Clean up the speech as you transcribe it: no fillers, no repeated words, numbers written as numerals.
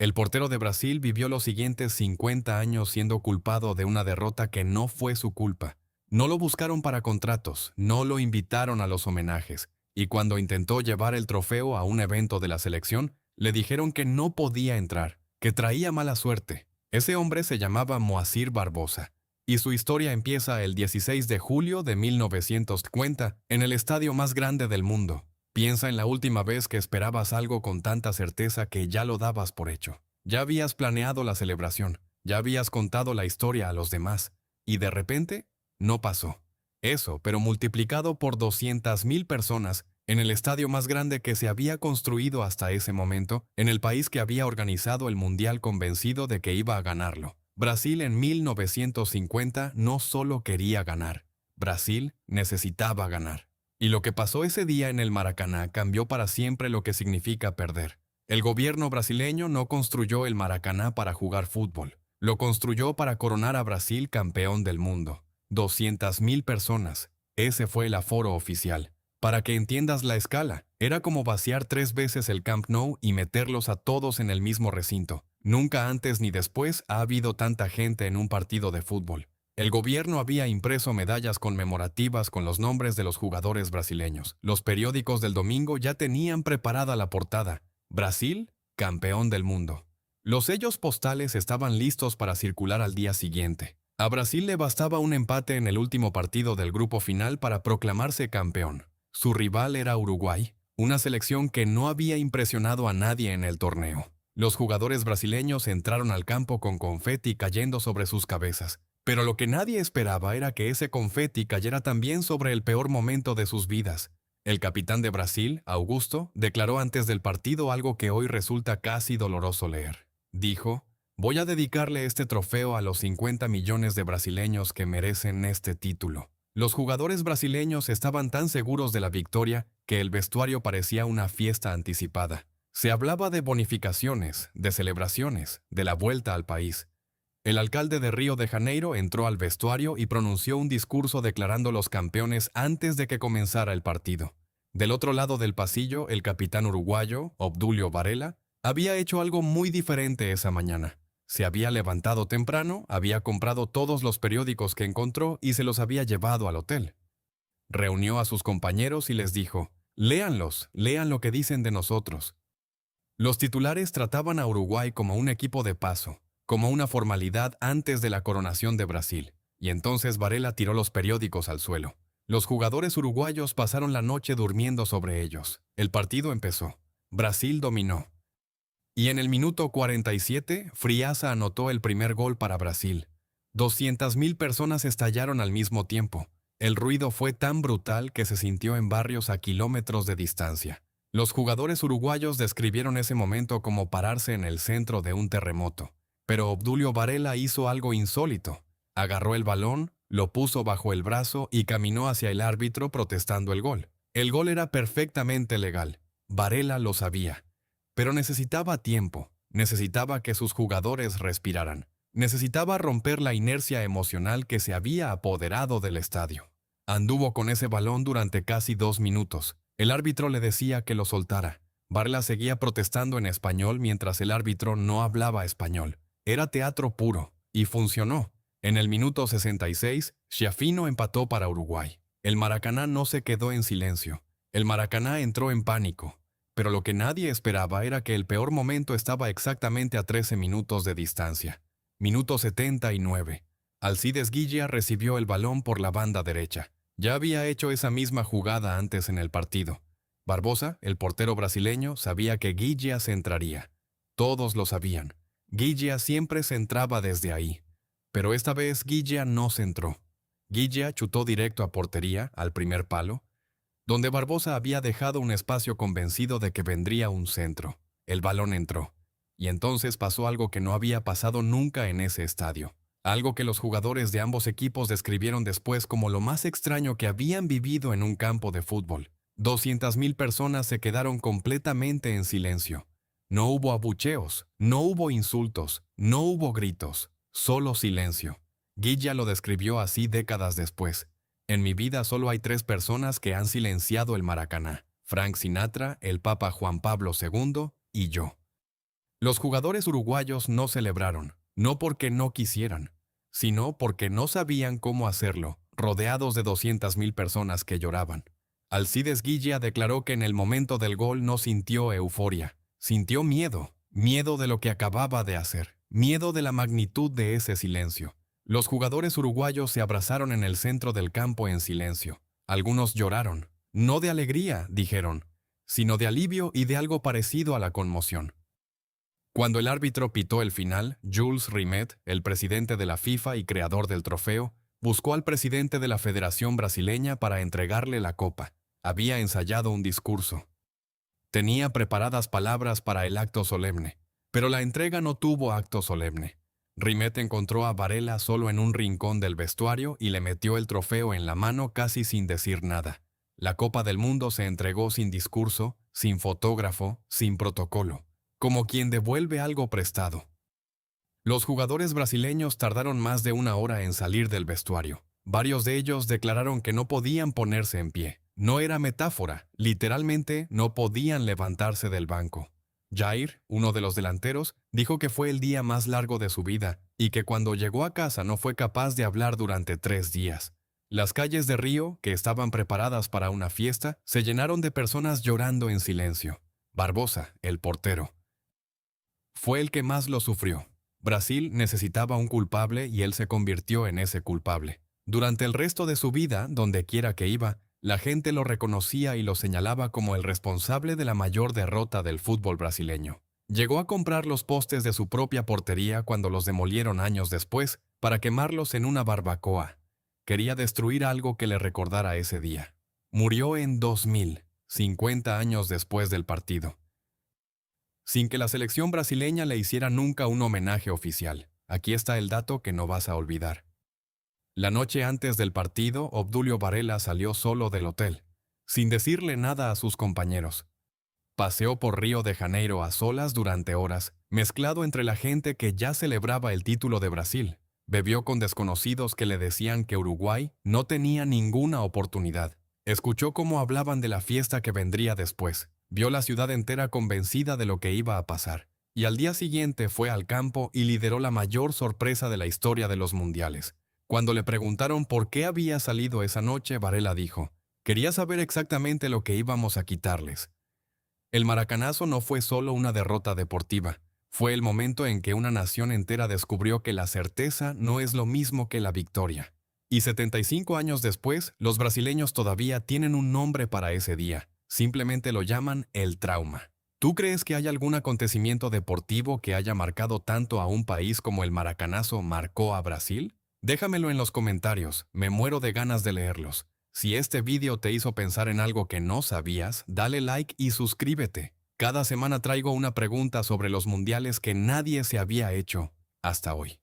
El portero de Brasil vivió los siguientes 50 años siendo culpado de una derrota que no fue su culpa. No lo buscaron para contratos, no lo invitaron a los homenajes, y cuando intentó llevar el trofeo a un evento de la selección, le dijeron que no podía entrar, que traía mala suerte. Ese hombre se llamaba Moacir Barbosa, y su historia empieza el 16 de julio de 1950 en el estadio más grande del mundo. Piensa en la última vez que esperabas algo con tanta certeza que ya lo dabas por hecho. Ya habías planeado la celebración, ya habías contado la historia a los demás, y de repente, no pasó. Eso, pero multiplicado por 200.000 personas, en el estadio más grande que se había construido hasta ese momento, en el país que había organizado el Mundial convencido de que iba a ganarlo. Brasil en 1950 no solo quería ganar, Brasil necesitaba ganar. Y lo que pasó ese día en el Maracaná cambió para siempre lo que significa perder. El gobierno brasileño no construyó el Maracaná para jugar fútbol. Lo construyó para coronar a Brasil campeón del mundo. 200.000 personas. Ese fue el aforo oficial. Para que entiendas la escala, era como vaciar 3 veces el Camp Nou y meterlos a todos en el mismo recinto. Nunca antes ni después ha habido tanta gente en un partido de fútbol. El gobierno había impreso medallas conmemorativas con los nombres de los jugadores brasileños. Los periódicos del domingo ya tenían preparada la portada. Brasil, campeón del mundo. Los sellos postales estaban listos para circular al día siguiente. A Brasil le bastaba un empate en el último partido del grupo final para proclamarse campeón. Su rival era Uruguay, una selección que no había impresionado a nadie en el torneo. Los jugadores brasileños entraron al campo con confeti cayendo sobre sus cabezas. Pero lo que nadie esperaba era que ese confeti cayera también sobre el peor momento de sus vidas. El capitán de Brasil, Augusto, declaró antes del partido algo que hoy resulta casi doloroso leer. Dijo: «Voy a dedicarle este trofeo a los 50 millones de brasileños que merecen este título». Los jugadores brasileños estaban tan seguros de la victoria que el vestuario parecía una fiesta anticipada. Se hablaba de bonificaciones, de celebraciones, de la vuelta al país. El alcalde de Río de Janeiro entró al vestuario y pronunció un discurso declarando los campeones antes de que comenzara el partido. Del otro lado del pasillo, el capitán uruguayo, Obdulio Varela, había hecho algo muy diferente esa mañana. Se había levantado temprano, había comprado todos los periódicos que encontró y se los había llevado al hotel. Reunió a sus compañeros y les dijo: «Léanlos, lean lo que dicen de nosotros». Los titulares trataban a Uruguay como un equipo de paso, como una formalidad antes de la coronación de Brasil, y entonces Varela tiró los periódicos al suelo. Los jugadores uruguayos pasaron la noche durmiendo sobre ellos. El partido empezó. Brasil dominó. Y en el minuto 47, Friaza anotó el primer gol para Brasil. 200.000 personas estallaron al mismo tiempo. El ruido fue tan brutal que se sintió en barrios a kilómetros de distancia. Los jugadores uruguayos describieron ese momento como pararse en el centro de un terremoto. Pero Obdulio Varela hizo algo insólito. Agarró el balón, lo puso bajo el brazo y caminó hacia el árbitro protestando el gol. El gol era perfectamente legal. Varela lo sabía. Pero necesitaba tiempo. Necesitaba que sus jugadores respiraran. Necesitaba romper la inercia emocional que se había apoderado del estadio. Anduvo con ese balón durante casi 2 minutos. El árbitro le decía que lo soltara. Varela seguía protestando en español mientras el árbitro no hablaba español. Era teatro puro, y funcionó. En el minuto 66, Schiaffino empató para Uruguay. El Maracaná no se quedó en silencio. El Maracaná entró en pánico. Pero lo que nadie esperaba era que el peor momento estaba exactamente a 13 minutos de distancia. Minuto 79. Alcides Guilla recibió el balón por la banda derecha. Ya había hecho esa misma jugada antes en el partido. Barbosa, el portero brasileño, sabía que Guilla centraría. Todos lo sabían. Guilla siempre centraba desde ahí. Pero esta vez Guilla no centró. Guilla chutó directo a portería, al primer palo, donde Barbosa había dejado un espacio convencido de que vendría un centro. El balón entró. Y entonces pasó algo que no había pasado nunca en ese estadio. Algo que los jugadores de ambos equipos describieron después como lo más extraño que habían vivido en un campo de fútbol. 200.000 personas se quedaron completamente en silencio. No hubo abucheos, no hubo insultos, no hubo gritos, solo silencio. Guilla lo describió así décadas después. En mi vida solo hay 3 personas que han silenciado el Maracaná: Frank Sinatra, el Papa Juan Pablo II y yo. Los jugadores uruguayos no celebraron, no porque no quisieran, sino porque no sabían cómo hacerlo, rodeados de 200.000 personas que lloraban. Alcides Guilla declaró que en el momento del gol no sintió euforia, sintió miedo, miedo de lo que acababa de hacer, miedo de la magnitud de ese silencio. Los jugadores uruguayos se abrazaron en el centro del campo en silencio. Algunos lloraron, no de alegría, dijeron, sino de alivio y de algo parecido a la conmoción. Cuando el árbitro pitó el final, Jules Rimet, el presidente de la FIFA y creador del trofeo, buscó al presidente de la Federación Brasileña para entregarle la copa. Había ensayado un discurso. Tenía preparadas palabras para el acto solemne, pero la entrega no tuvo acto solemne. Rimet encontró a Varela solo en un rincón del vestuario y le metió el trofeo en la mano casi sin decir nada. La Copa del Mundo se entregó sin discurso, sin fotógrafo, sin protocolo, como quien devuelve algo prestado. Los jugadores brasileños tardaron más de 1 hora en salir del vestuario. Varios de ellos declararon que no podían ponerse en pie. No era metáfora, literalmente no podían levantarse del banco. Jair, uno de los delanteros, dijo que fue el día más largo de su vida y que cuando llegó a casa no fue capaz de hablar durante 3 días. Las calles de Río, que estaban preparadas para una fiesta, se llenaron de personas llorando en silencio. Barbosa, el portero, fue el que más lo sufrió. Brasil necesitaba un culpable y él se convirtió en ese culpable. Durante el resto de su vida, donde quiera que iba, la gente lo reconocía y lo señalaba como el responsable de la mayor derrota del fútbol brasileño. Llegó a comprar los postes de su propia portería cuando los demolieron años después para quemarlos en una barbacoa. Quería destruir algo que le recordara ese día. Murió en 2000, 50 años después del partido, sin que la selección brasileña le hiciera nunca un homenaje oficial. Aquí está el dato que no vas a olvidar. La noche antes del partido, Obdulio Varela salió solo del hotel, sin decirle nada a sus compañeros. Paseó por Río de Janeiro a solas durante horas, mezclado entre la gente que ya celebraba el título de Brasil. Bebió con desconocidos que le decían que Uruguay no tenía ninguna oportunidad. Escuchó cómo hablaban de la fiesta que vendría después. Vio la ciudad entera convencida de lo que iba a pasar. Y al día siguiente fue al campo y lideró la mayor sorpresa de la historia de los mundiales. Cuando le preguntaron por qué había salido esa noche, Varela dijo, quería saber exactamente lo que íbamos a quitarles. El maracanazo no fue solo una derrota deportiva. Fue el momento en que una nación entera descubrió que la certeza no es lo mismo que la victoria. Y 75 años después, los brasileños todavía tienen un nombre para ese día. Simplemente lo llaman el trauma. ¿Tú crees que hay algún acontecimiento deportivo que haya marcado tanto a un país como el maracanazo marcó a Brasil? Déjamelo en los comentarios, me muero de ganas de leerlos. Si este vídeo te hizo pensar en algo que no sabías, dale like y suscríbete. Cada semana traigo una pregunta sobre los mundiales que nadie se había hecho hasta hoy.